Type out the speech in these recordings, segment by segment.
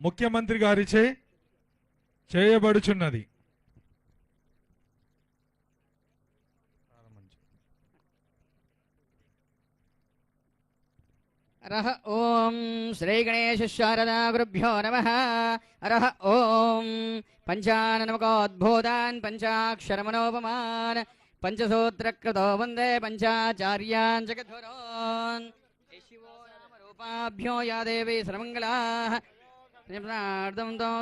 ముఖ్యమంత్రి గారిచే చేయబడుచున్నది. अरह ओम श्री गणेश शारदा गुरुभ्यो नमः। अरह ओम पंचाननमकोद्भूतान् पंचाक्षरमनोपमान् पंचसूत्रकृतो वन्दे पंचाचार्यान् जगद्गुरून्। शिवो नामरूपाभ्यो या देवी सर्वमङ्गलाः तो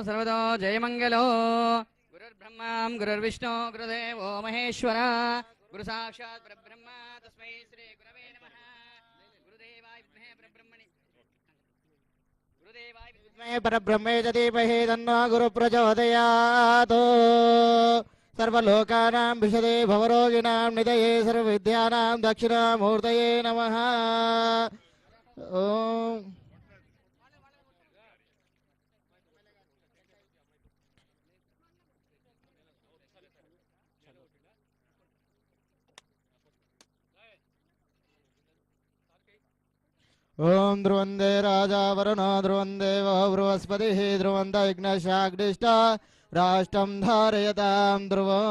सर्वतो जयमङ्गलो। गुरुर्ब्रह्मा गुरुर्विष्णु गुरुदेवो महेश्वरा गुरु साक्षात् परब्रह्म तस्मै श्री गुरवे नमः। परब्रह्मे धीमहि तन्नो गुरु प्रचोदयात्। सर्वलोकानां विशदे भवरोगिणां निधये सर्वविद्यानां दक्षिणामूर्तये नमः। ओम ओम ध्रुवंदे राजा वरुणो ध्रुवंदे बृहस्पति ध्रुवंत यज्ञशाग्निष्ठ राष्ट्रं धारयतां ध्रुवो।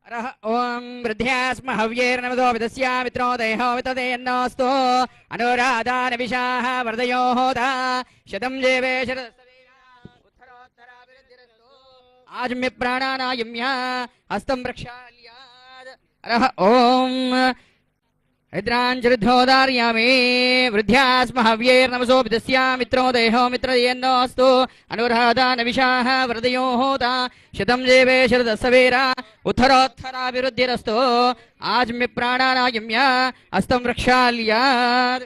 अरह ओम वृद्ध्यास्म हव्यैर्नमदो विदस्या मित्रो देहो वितदेयन्नोऽस्तु अनुराधान विशाः वर्धयो होता शतं जेवे आज में प्राणानायम्या हस्तं प्रक्षाल्याद। अरह ओम रुद्राञ्जलिर्धोदार्यामि वृद्ध्यास्म हव्यैर्नमसो विदस्या मित्रो देहो मित्रयन्नोऽस्तु अनुराधान विशाः वर्धयो होता शतं जेवे शरदस्सवेरा उत्तरोत्तराभिवृद्धिरस्तु आज में प्राणानायम्या हस्तं प्रक्षाल्याद।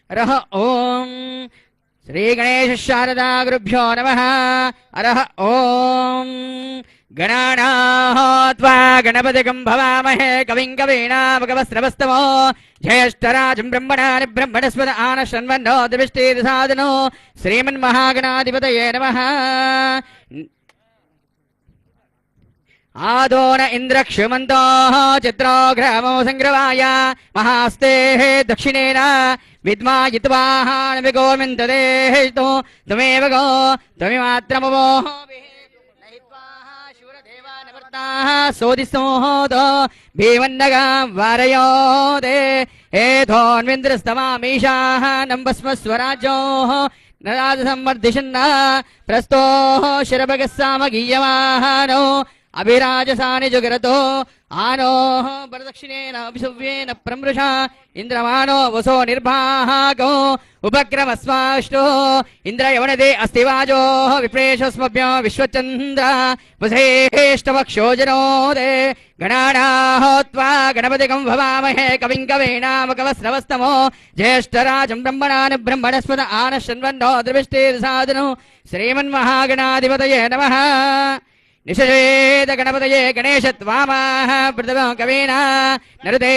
अरह ओम श्री गणेश शारदा गुरुभ्यो नमः। अरह ओम गणानात्वा गणपतिगं भवामहे कविं कवीनामकवस्त्रवस्तमो ज्येष्ठराजं ब्रह्मणानि ब्रह्मणस्पद आनशन्वन्नो दिविष्टिर्सादनो श्रीमन्महागणाधिपतये नमः। आदोन इंद्रक्षुमन्तो चित्रो ग्रामो संग्रवाय महास्तेः दक्षिणेन विद्मायित्वाः नविगोमिन्ददेहितो त्वमेव गो त्वमेवात्रमवोः नहित्वाः शूरदेवा नवर्ताः सोदिसोदो भीमन्नगां वारयोदे एधोन्विन्द्रस्तमामीशाः नम्बस्म स्वराज्योः नराजसम्मर्दिशन्ना प्रस्तोः शिरभगस्सामगीयमानो अभिराजसानि जुगरतो आनो वरदक्षिणेन अभिसव्येन प्रमृषा इंद्रमानो वसो निर्भागो उपक्रमस्वाष्टो इंद्रयवनदे अस्तिवाजो विप्रेशस्मभ्यो विश्वचन्द्र वसेष्टवक्षोजनोदे गणानाहोत्वा गणपतिगं भवामहे कविं कवीनामकवस्त्रवस्तमो ज्येष्ठराजं ब्रह्मणानि ब्रह्मणस्पद आनशन्वन्नो द्रविष्टिर्सादनो श्रीमन्महागणाधिपतये नमः। निषेध गणपतये गणेशत्वामाः प्रथमो कवीना नरुते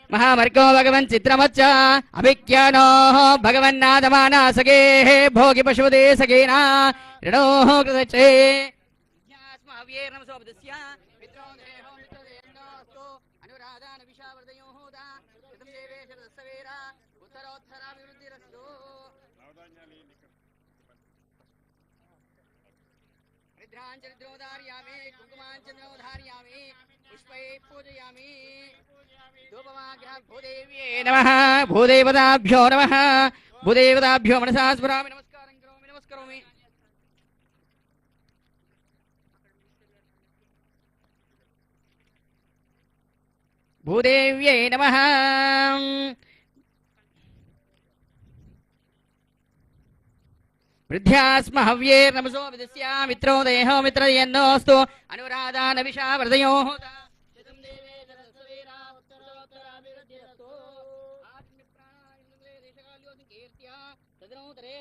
महामर्गो भगवन् चित्रमच्च अभिज्ञानो भगवन्नादमाना सखेः भोगि पशुपते सखेना ऋणोः कृतचे रुद्राञ्जलिर्धोदार्यामि कुङ्कुमाञ्जलिर्धोदार्यामि पुष्पैः पूजयामि धूपमाग्रह भूदेव्यै नमः। भूदेवताभ्यो नमः। भूदेवताभ्यो मनसा स्मरामि नमस्कारं करोमि नमस्करोमि। भूदेव्यै नमः। वृद्ध्यास्म हव्यैर्नमसो विदस्या मित्रो देहो मित्रयन्नोऽस्तु अनुराधान विशा वर्धयो होता शतं देवे शरदस्सवेरा उत्तरोत्तराभिवृद्धिरस्तु आज में प्राणाय देशकाल्यो कीर्त्या तदनोतरे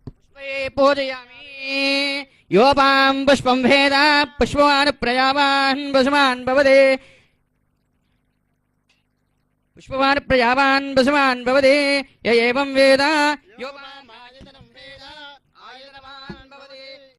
पुष्पे पूजयामि योपां पुष्पं भेद पुष्पवान् प्रजावान् वसुमान् भवते पुष्पवान् प्रजावान् वसवान् भवति य एवं वेद यो मामायतनं वेद